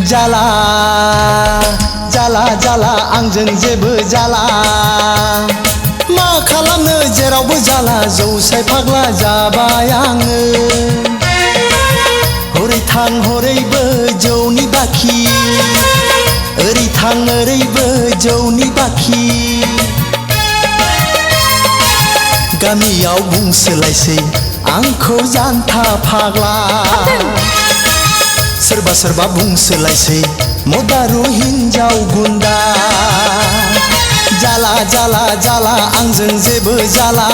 जाला जाला जाला आंजों जेबो जाला मा खालामनो जेरावबो जाला जौसाय फाग्ला जाबाय आङो हरै थां हरैबो जौनि बाखि ओरै थां ओरैबो जौनि बाखि गामियाव बुंसोलायसै आंखौ जान्था फाग्ला सोरबा सोरबा बुंसोलायसै मदारु हिन्जाव गुन्दा जाला जाला जाला आंजों जेबो जाला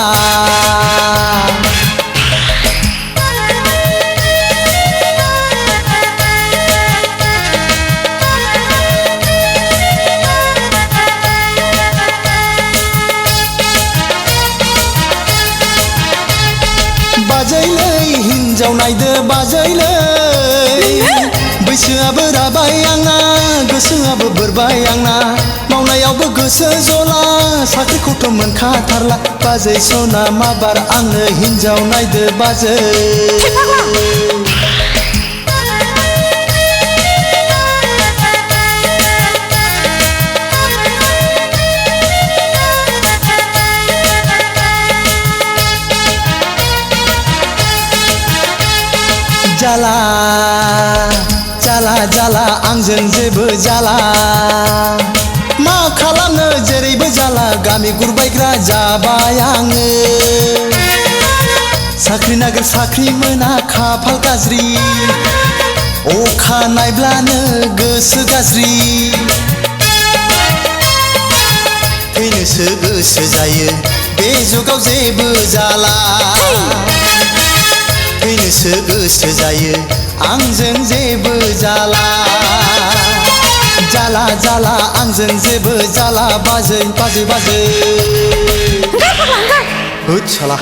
बाजैलै हिन्जाव नायदो बाजैलै बैसोआबो राबाय आंना गोसोआबो बोरबाय आंना मावनायावबो गोसो जला साख्रिखौथ' मोनखाथारला बाजै सना माबार आंनो हिन्जाव नायदो बाजै जाला जाला जाला आंजों जेबो जाला मा खालामनो जेरैबो जाला गामि गुरबायग्रा जाबाय आङो साख्रि नागिर साख्रि मोना खाफाल गाज्रि अखा नायब्लानो गोसो गाज्रि थैनोसो गोसो जायो बे जुगाव जेबो जाला थैनोसो गोसो जायो आंजों जेबो जाला जाला जाला आंजों जेबो जाला बाजै बाजै बाजै होद साला